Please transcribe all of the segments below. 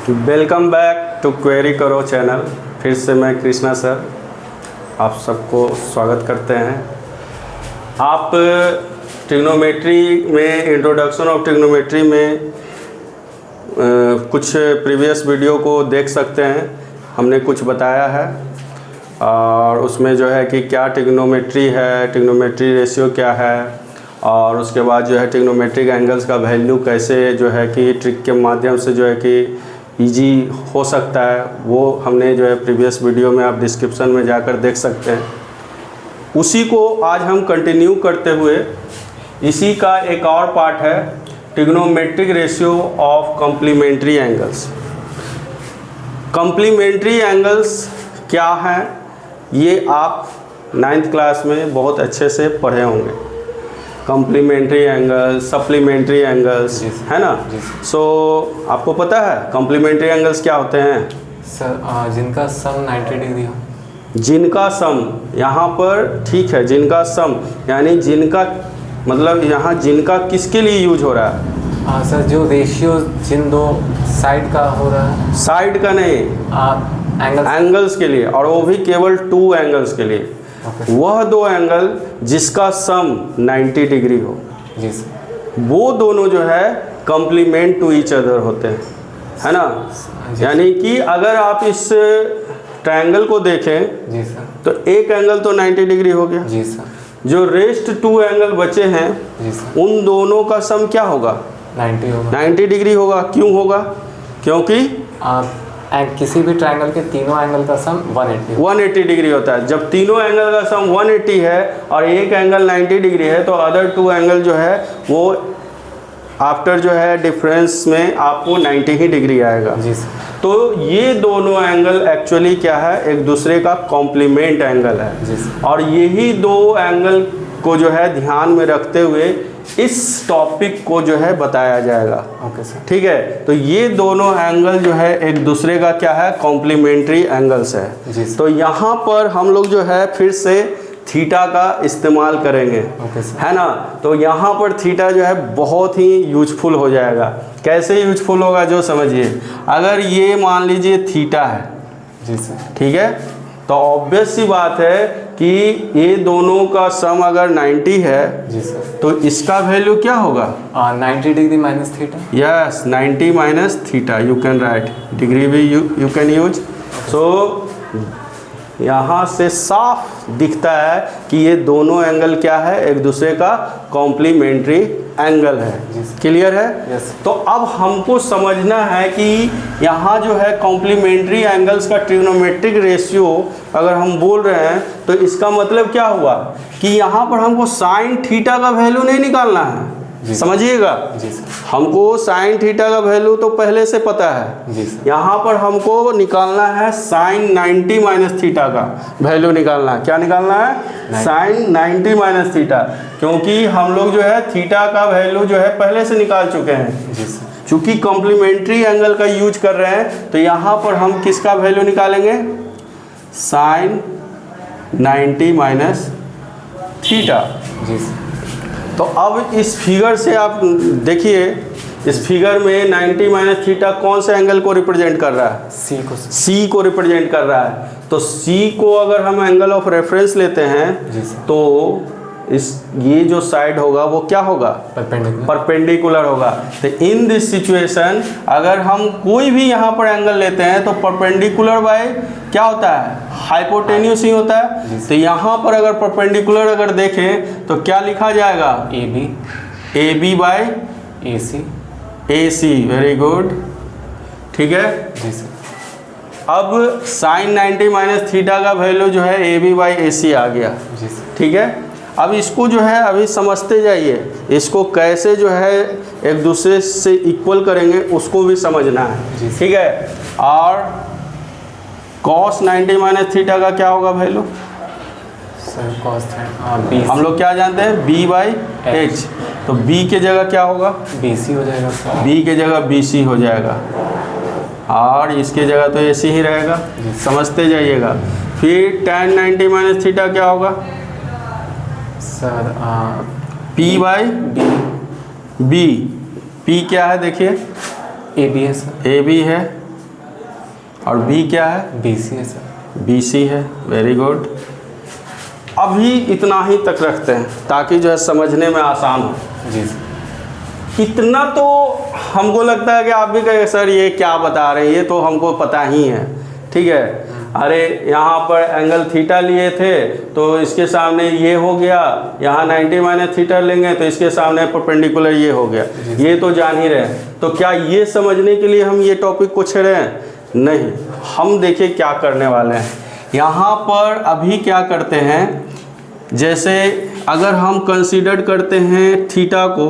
Welcome back to query करो channel. फिर से मैं कृष्णा सर आप सबको स्वागत करते हैं। आप ट्रिग्नोमेट्री में इंट्रोडक्शन ऑफ ट्रिग्नोमेट्री में कुछ प्रीवियस वीडियो को देख सकते हैं। हमने कुछ बताया है और उसमें जो है कि क्या ट्रिग्नोमेट्री है, ट्रिग्नोमेट्री रेशियो क्या है, और उसके बाद जो है ट्रिग्नोमेट्रिक एंगल्स का वैल्यू कैसे जो है कि ट्रिक के माध्यम से जो है कि इजी हो सकता है, वो हमने जो है प्रीवियस वीडियो में आप डिस्क्रिप्शन में जाकर देख सकते हैं। उसी को आज हम कंटिन्यू करते हुए इसी का एक और पार्ट है trigonometric ratio of complementary angles. Complementary angles क्या हैं ये आप 9th क्लास में बहुत अच्छे से पढ़े होंगे। कॉम्प्लीमेंट्री एंगल्स, सप्लीमेंट्री एंगल्स, है ना। सो आपको पता है कॉम्प्लीमेंट्री एंगल्स क्या होते हैं सर? जिनका सम 90 डिग्री हो। जिनका सम यहाँ पर ठीक है, जिनका सम यानी जिनका मतलब यहाँ जिनका किसके लिए यूज हो रहा है? हाँ सर, जो रेशियो जिन दो साइड का हो रहा है। साइड का नहीं, एंगल्स के लिए, और वो भी केवल 2 एंगल्स के लिए। वह 2 एंगल जिसका सम 90 डिग्री हो, जी सर, वो दोनों जो है कॉम्प्लीमेंट टू ईच अदर होते हैं, है ना। यानी कि अगर आप इस ट्रायंगल को देखें जी सर, तो एक एंगल तो 90 डिग्री हो गया, जी सर। जो रेस्ट 2 एंगल बचे हैं जी सर, उन दोनों का सम क्या होगा? 90 होगा। 90 डिग्री होगा। क्यों होगा? क्योंकि किसी भी ट्रायंगल के तीनों एंगल का सम 180 डिग्री होता है। जब तीनों एंगल का सम 180 है और एक एंगल 90 डिग्री है तो अदर 2 एंगल जो है वो आफ्टर जो है डिफरेंस में आपको 90 ही डिग्री आएगा। जी सर। तो ये दोनों एंगल एक्चुअली क्या है, एक दूसरे का कॉम्प्लीमेंट एंगल है। जी सर। और यही 2 एंगल को जो है ध्यान में रखते हुए इस टॉपिक को जो है बताया जाएगा। ओके सर, ठीक है। तो ये दोनों एंगल जो है एक दूसरे का क्या है, कॉम्प्लीमेंट्री एंगल्स है। जी सर। तो यहाँ पर हम लोग जो है फिर से थीटा का इस्तेमाल करेंगे। Okay sir. है ना। तो यहाँ पर थीटा जो है बहुत ही यूजफुल हो जाएगा। कैसे यूजफुल होगा जो समझिए। अगर ये मान लीजिए थीटा है, जी सर, ठीक है, तो ऑब्वियस सी बात है कि ये दोनों का सम अगर 90 है, जी सर, तो इसका वैल्यू क्या होगा? 90 degree minus theta. Yes, 90 minus theta. You can write, degree भी यू कैन यूज। सो यहाँ से साफ दिखता है कि ये दोनों एंगल क्या है, एक दूसरे का कॉम्प्लीमेंट्री एंगल है। क्लियर है? यस। तो अब हमको समझना है कि यहाँ जो है कॉम्प्लीमेंट्री एंगल्स का ट्रिग्नोमेट्रिक रेशियो अगर हम बोल रहे हैं तो इसका मतलब क्या हुआ कि यहाँ पर हमको साइन थीटा का वैल्यू नहीं निकालना है। समझिएगा, जी सर, हमको साइन थीटा का वैल्यू तो पहले से पता है। जी सर। यहाँ पर हमको निकालना है साइन 90 माइनस थीटा का वैल्यू निकालना है। क्या निकालना है? Sine 90 minus theta. क्योंकि हम लोग जो है थीटा का वैल्यू जो है पहले से निकाल चुके हैं। जी सर। चूँकि कॉम्प्लीमेंट्री एंगल का यूज कर रहे हैं तो यहाँ पर हम किसका वैल्यू निकालेंगे? Sine 90 minus theta. जी सर। तो अब इस फिगर से आप देखिए, इस फिगर में 90 माइनस थीटा कौन से एंगल को रिप्रेजेंट कर रहा है? सी को रिप्रेजेंट कर रहा है। तो सी को अगर हम एंगल ऑफ रेफरेंस लेते हैं तो इस ये जो साइड होगा वो क्या होगा? परपेंडिकुलर होगा। तो इन दिस सिचुएशन अगर हम कोई भी यहाँ पर एंगल लेते हैं तो परपेंडिकुलर बाय क्या होता है? हाइपोटेन्यूस ही होता है। तो यहाँ पर अगर परपेंडिकुलर अगर देखें तो क्या लिखा जाएगा? A B by A C. Very good, ठीक है। जी सर। अब साइन 90 माइनस थीटा का वैल्यू जो है A B by A C आ गया। जी सर। ठीक है। अब इसको जो है अभी समझते जाइए, इसको कैसे जो है एक दूसरे से इक्वल करेंगे उसको भी समझना है। ठीक है। और कॉस 90 माइनस थीटा का क्या होगा वैल्यू? सर कॉस बी, हम लोग क्या जानते हैं? B by H. तो बी के जगह क्या होगा? बी सी हो जाएगा सर। बी के जगह बी सी हो जाएगा और इसके जगह तो ए सी ही रहेगा। समझते जाइएगा। फिर tan 90 माइनस थीटा क्या होगा? Sir P by B. P क्या है देखिए? ए बी है सर। ए बी है। और बी क्या है? BC है सर। BC है। Very good. अभी इतना ही तक रखते हैं ताकि जो है समझने में आसान हो। जी सर। इतना तो हमको लगता है कि आप भी कहेंगे सर ये क्या बता रहे हैं, ये तो हमको पता ही है। ठीक है, अरे यहाँ पर एंगल थीटा लिए थे तो इसके सामने ये हो गया, यहाँ 90 माइनस थीटा लेंगे तो इसके सामने परपेंडिकुलर ये हो गया, ये तो जान ही रहे हैं। तो क्या ये समझने के लिए हम ये टॉपिक को छेड़े हैं? नहीं, हम देखिए क्या करने वाले हैं यहाँ पर। अभी क्या करते हैं, जैसे अगर हम कंसीडर करते हैं थीटा को,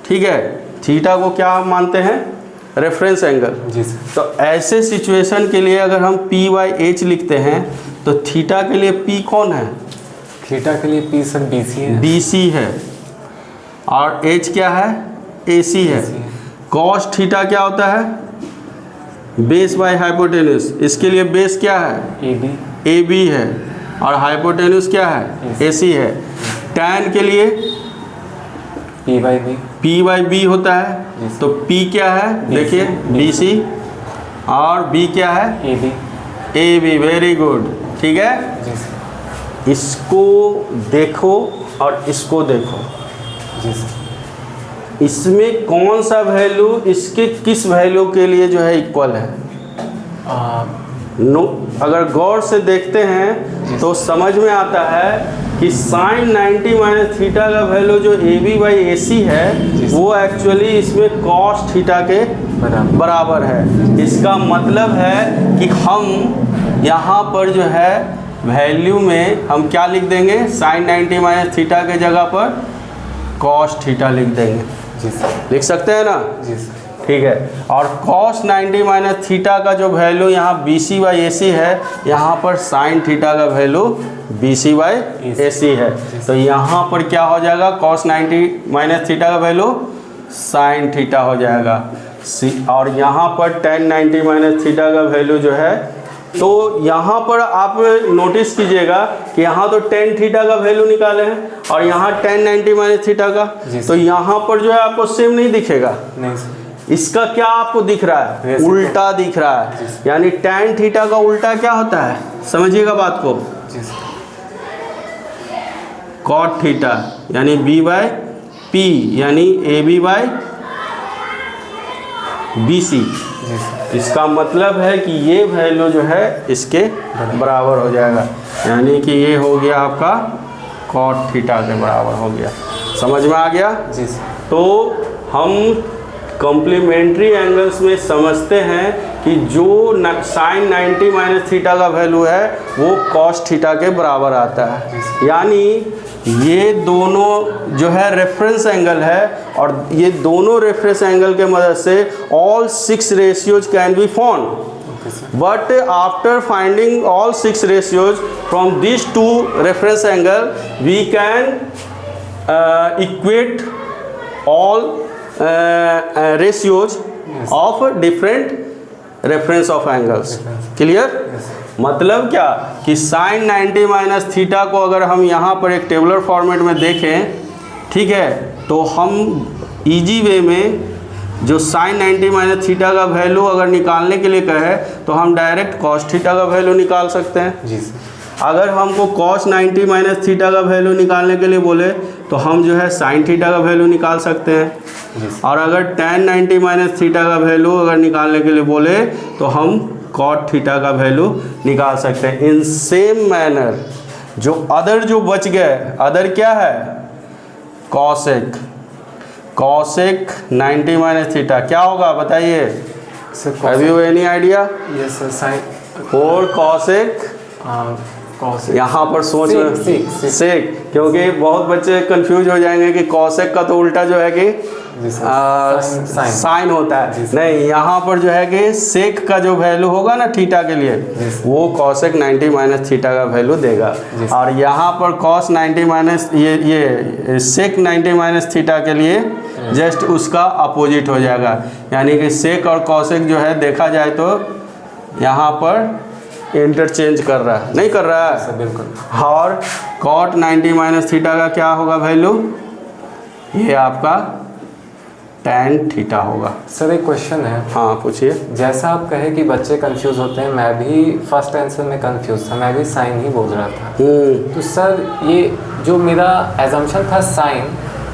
ठीक है, थीटा को क्या मानते हैं? Reference angle. जी सर। तो ऐसे सिचुएशन के लिए अगर हम P/H लिखते हैं तो थीटा के लिए P कौन है? थीटा के लिए P सर BC है। BC है। और H क्या है? AC है। कॉस थीटा क्या होता है? Base by hypotenuse. इसके लिए बेस क्या है? AB है। और हाइपोटेन्यूज क्या है? AC है। टैन के लिए P/B होता है। तो P क्या है? देखिए BC और B क्या है? AB। Very good. ठीक है, इसको देखो और इसको देखो, इसमें कौन सा वैल्यू इसके किस वैल्यू के लिए जो है इक्वल है? नो, अगर गौर से देखते हैं तो समझ में आता है कि साइन 90 माइनस थीटा का वैल्यू जो AB/AC है वो एक्चुअली इसमें कॉस थीटा के बराबर है। इसका मतलब है कि हम यहाँ पर जो है वैल्यू में हम क्या लिख देंगे? साइन 90 माइनस थीटा के जगह पर कॉस थीटा लिख देंगे। जी सर। लिख सकते हैं ना? जी सर। ठीक है, और cos 90 माइनस थीटा का जो वैल्यू यहाँ BC/AC है, यहाँ पर साइन थीटा का वैल्यू BC/AC है। तो यहाँ पर क्या हो जाएगा? cos 90 माइनस थीटा का वैल्यू साइन थीटा हो जाएगा। और यहाँ पर tan 90 माइनस थीटा का वैल्यू जो है, तो यहाँ पर आप नोटिस कीजिएगा कि यहाँ तो tan थीटा का वैल्यू निकाले हैं और यहाँ tan 90 माइनस थीटा का, तो यहाँ पर जो है आपको सेम नहीं दिखेगा। नहीं सर। इसका क्या आपको दिख रहा है? उल्टा दिख रहा है। यानी tan थीटा का उल्टा क्या होता है? समझिएगा बात को। cot थीटा यानी B/P यानी AB/BC। इसका मतलब है कि ये वैल्यू जो है इसके बराबर हो जाएगा, यानी कि ये हो गया आपका cot थीटा के बराबर हो गया। समझ में आ गया? जी। तो हम कॉम्प्लीमेंट्री एंगल्स में समझते हैं कि जो साइन 90 माइनस थीटा का वैल्यू है वो कॉस थीटा के बराबर आता है। यानी ये दोनों जो है रेफरेंस एंगल है और ये दोनों रेफरेंस एंगल के मदद से all 6 ratios can be found. But after finding all 6 ratios from this two reference angle we can equate all ratios of different reference of angles। Clear? मतलब क्या कि साइन 90 माइनस थीटा को अगर हम यहाँ पर एक टेबुलर फॉर्मेट में देखें, ठीक है, तो हम इजी वे में जो साइन 90 माइनस थीटा का वैल्यू अगर निकालने के लिए कहें तो हम डायरेक्ट कॉस थीटा का वैल्यू निकाल सकते हैं। जी सर। अगर हमको cos 90 माइनस थीटा का वैल्यू निकालने के लिए बोले तो हम जो है साइन थीटा का वैल्यू निकाल सकते हैं। और अगर tan 90 माइनस थीटा का वैल्यू अगर निकालने के लिए बोले तो हम cot थीटा का वैल्यू निकाल सकते हैं। इन सेम मैनर जो अदर जो बच गए, अदर क्या है? cosec 90 माइनस थीटा क्या होगा बताइए? Have you any idea? Yes sir. Sine और cosec यहाँ पर सोच सेक, क्योंकि बहुत बच्चे कंफ्यूज हो जाएंगे कि कॉसेक का तो उल्टा जो है कि साइन होता है। नहीं, यहाँ पर जो है कि सेक का जो वैल्यू होगा ना थीटा के लिए वो कॉसेक 90 माइनस थीटा का वैल्यू देगा। और यहाँ पर कॉस 90 माइनस ये सेक 90 माइनस थीटा के लिए जस्ट उसका अपोजिट हो जाएगा। यानी कि सेक और कॉसेक जो है देखा जाए तो यहाँ पर इंटरचेंज कर रहा है, नहीं कर रहा है? बिल्कुल। और cot 90 माइनस थीटा का क्या होगा वैल्यू? ये आपका tan थीटा होगा। सर एक क्वेश्चन है, हाँ पूछिए। जैसा आप कहे कि बच्चे कंफ्यूज होते हैं, मैं भी फर्स्ट आंसर में कंफ्यूज था, मैं भी साइन ही बोल रहा था। तो सर ये जो मेरा एजम्पशन था साइन,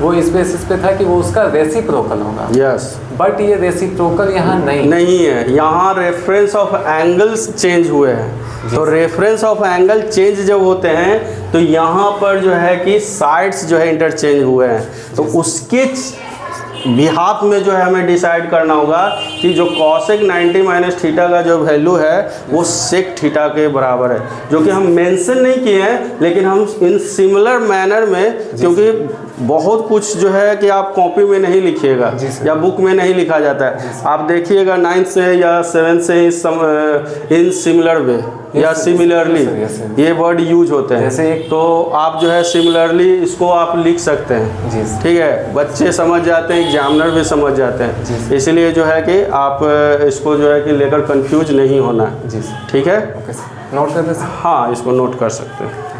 वो इस बेसिस पे था कि वो उसका रेसिप्रोकल होगा। यस। बट ये रेसिप्रोकल यहाँ नहीं है, यहाँ रेफरेंस ऑफ एंगल्स चेंज हुए हैं। तो रेफरेंस ऑफ एंगल चेंज जब होते हैं तो यहाँ पर जो है कि साइड्स जो है इंटरचेंज हुए हैं, तो उसके बिहाफ में जो है हमें डिसाइड करना होगा कि जो कॉसेक 90 माइनस थीटा का जो वैल्यू है वो सेक थीटा के बराबर है, जो कि हम मेंशन नहीं किए हैं, लेकिन हम इन सिमिलर मैनर में, क्योंकि बहुत कुछ जो है कि आप कॉपी में नहीं लिखिएगा या बुक में नहीं लिखा जाता है, आप देखिएगा 9th से या 7th से इन सिमिलर वे या सिमिलरली ये वर्ड यूज होते हैं। जैसे तो आप जो है सिमिलरली इसको आप लिख सकते हैं। ठीक है, बच्चे समझ जाते हैं, एग्जामिनर भी समझ जाते हैं, इसलिए जो है कि आप इसको जो है कि लेकर कंफ्यूज नहीं होना है। ठीक है, नोट कर दें। हाँ इसको नोट कर सकते हैं।